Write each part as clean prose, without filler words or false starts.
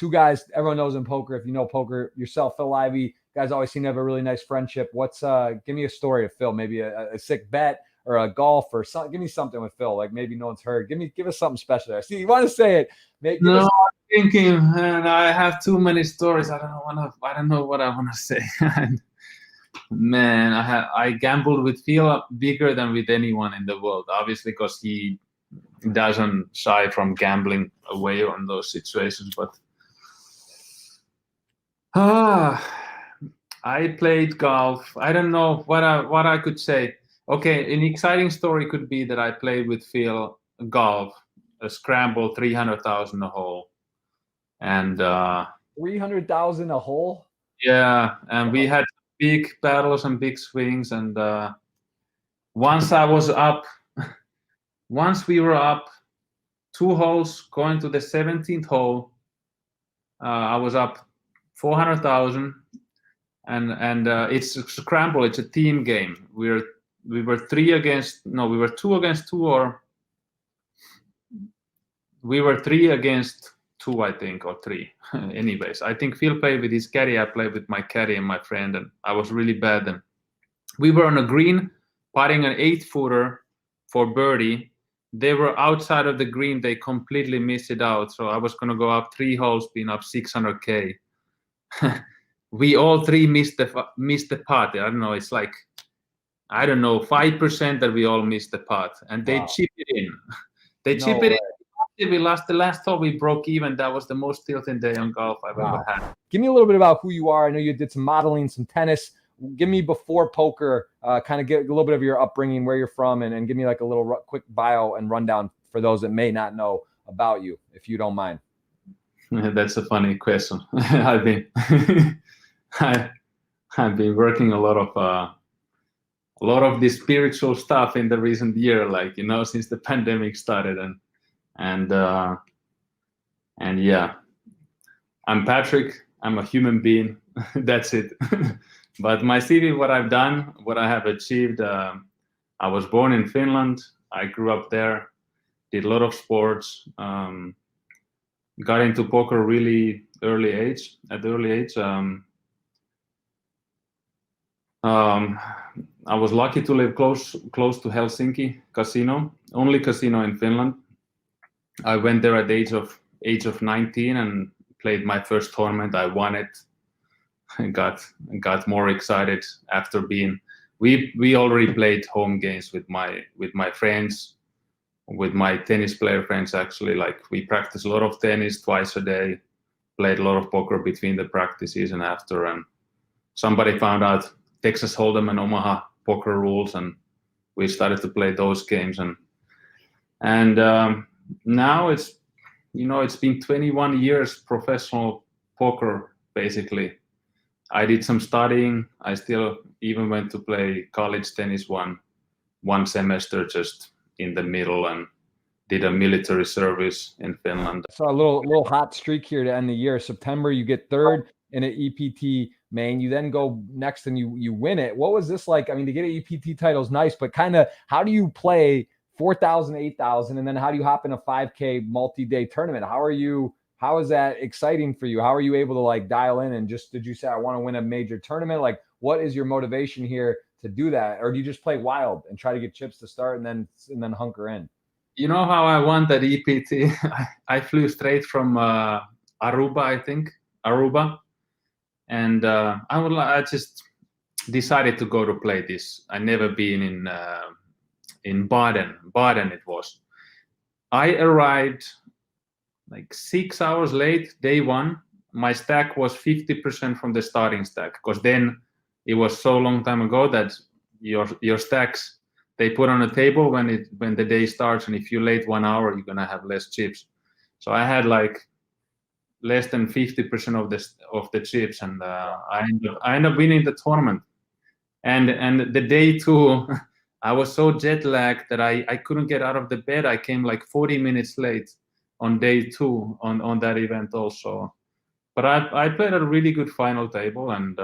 two guys everyone knows in poker. If you know poker yourself, Phil IVEY, you guys always seem to have a really nice friendship. What's give me a story of Phil, maybe a sick bet or a golf or something. Give me something with Phil, like maybe no one's heard. Give us something special there. See, you want to say it? No, I'm thinking, and I have too many stories. I don't know what I want to say. Man, I gambled with Phil bigger than with anyone in the world, obviously, because he doesn't shy from gambling away on those situations. But I played golf. I don't know what I could say. Okay, an exciting story could be that I played with Phil golf, a scramble, 300,000 a hole, and 300,000 a hole. Yeah, and we had big battles and big swings. And once I was up, once we were up 2 holes going to the 17th hole, I was up 400,000, and it's a scramble. It's a team game. We were 2 against 2, or we were 3 against 2, I think, or 3. Anyways, I think Phil played with his caddy. I played with my caddy and my friend, and I was really bad. And we were on a green, putting an 8-footer for birdie. They were outside of the green. They completely missed it out. So I was going to go up 3 holes, being up 600K. We all 3 missed the putt. I don't know. It's like, I don't know, 5% that we all missed the putt, and they chip it in. They chip it in. We lost the last hole. We broke even. That was the most tilting day on golf I've ever had. Give me a little bit about who you are. I know you did some modeling, some tennis. Give me before poker, kind of get a little bit of your upbringing, where you're from, and give me like a little quick bio and rundown for those that may not know about you, if you don't mind. That's a funny question. I've been working a lot of this spiritual stuff in the recent year, like, you know, since the pandemic started. And yeah, I'm Patrik. I'm a human being. That's it. But my CV, what I've done, what I have achieved, I was born in Finland. I grew up there, did a lot of sports, got into poker really early age. At the early age, I was lucky to live close to Helsinki casino, only casino in Finland. I went there at the age of 19 and played my first tournament. I won it. I got more excited after being. We already played home games with my friends, with my tennis player friends. Actually, like, we practiced a lot of tennis twice a day. Played a lot of poker between the practices and after. And somebody found out Texas Hold'em and Omaha poker rules, and we started to play those games. And now it's been 21 years professional poker, basically. I did some studying. I still even went to play college tennis one semester just in the middle, and did a military service in Finland. So a little hot streak here to end the year. September, you get 3rd in an EPT main. You then go next and you win it. What was this like? I mean, to get an EPT title is nice, but kind of how do you play 4,000, 8,000, and then how do you hop in a 5K multi-day tournament? How is that exciting for you? How are you able to like dial in and just, did you say, I want to win a major tournament? Like, what is your motivation here to do that? Or do you just play wild and try to get chips to start and then hunker in? You know how I won that EPT? I flew straight from Aruba, I think, and I just decided to go to play this. I never been in Baden. It was. I arrived like 6 hours late, day 1. My stack was 50% from the starting stack, because then it was so long time ago that your stacks, they put on a table when the day starts, and if you're late 1 hour, you're gonna have less chips. So I had like less than 50% of the chips, and I ended up winning the tournament. And the day 2, I was so jet lagged that I couldn't get out of the bed. I came like 40 minutes late on day 2 on that event also. But I played a really good final table, and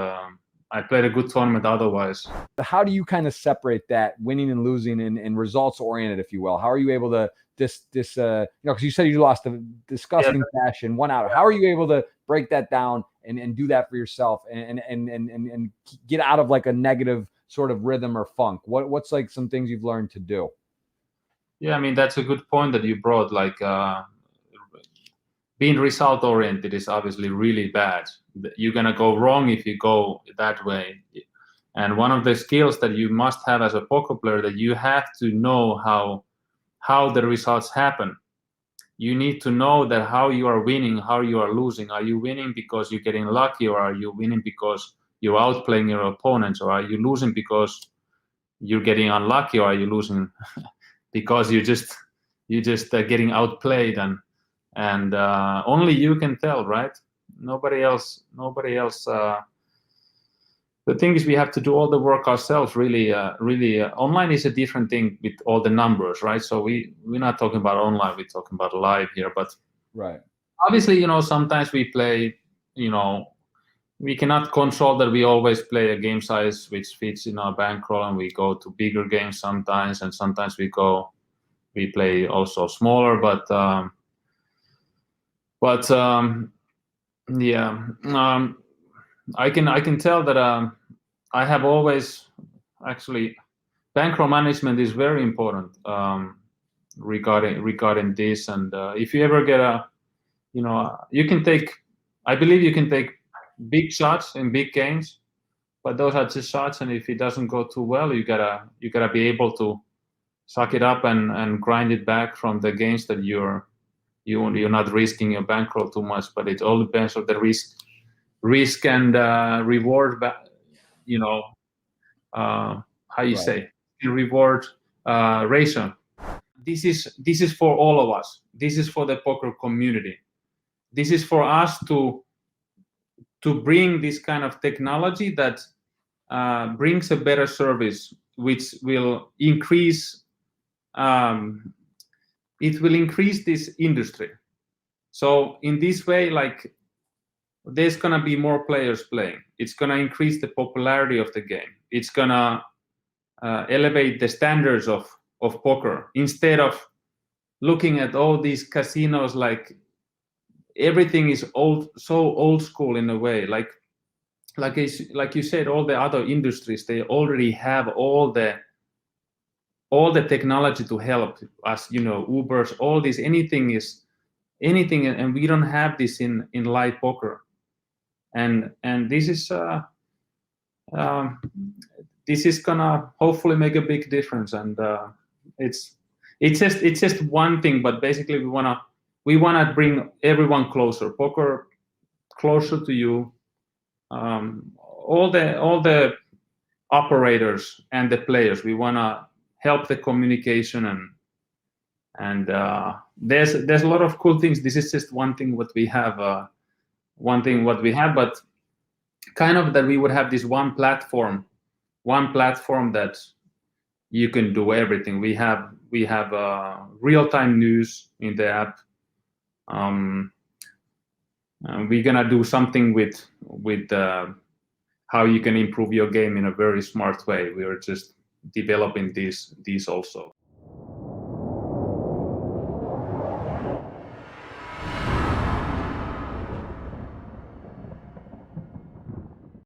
I played a good tournament otherwise. How do you kind of separate that winning and losing and results oriented, if you will? How are you able to you know, because you said you lost a disgusting fashion, 1 out. How are you able to break that down and do that for yourself and get out of like a negative sort of rhythm or funk? What's like some things you've learned to do? Yeah, I mean, that's a good point that you brought. Like being result oriented is obviously really bad. You're gonna go wrong if you go that way. And one of the skills that you must have as a poker player, that you have to know how the results happen. You need to know that how you are winning, how you are losing. Are you winning because you're getting lucky, or are you winning because you're outplaying your opponents, or are you losing because you're getting unlucky, or are you losing because you're just getting outplayed? And only you can tell, right? Nobody else. The thing is, we have to do all the work ourselves. Really, online is a different thing with all the numbers, right? So we're not talking about online, we're talking about live here. But right, obviously, you know, sometimes we play, you know, we cannot control that we always play a game size which fits in our bankroll, and we go to bigger games sometimes, and sometimes we play also smaller. I can tell that I have always, actually, bankroll management is very important regarding this. And if you ever get you know, I believe you can take big shots in big games, but those are just shots, and if it doesn't go too well, you gotta be able to suck it up and grind it back from the games that you're not risking your bankroll too much. But it all depends on the risk and reward, you know, how you say, reward ratio. This is for all of us. This is for the poker community. This is for us to bring this kind of technology that brings a better service, which will increase. It will increase this industry. So in this way, like, there's gonna be more players playing. It's gonna increase the popularity of the game. It's gonna elevate the standards of poker. Instead of looking at all these casinos, like everything is so old school in a way. Like you said, all the other industries, they already have all the technology to help us. You know, Ubers, all this, anything, and we don't have this in live poker. And this is gonna hopefully make a big difference. And it's just one thing, but basically we wanna bring everyone closer, poker closer to you. All the operators and the players, we wanna help the communication, and there's a lot of cool things. This is just one thing what we have. But kind of that we would have this one platform that you can do everything. We have real-time news in the app. We're gonna do something with how you can improve your game in a very smart way. We are just developing these also.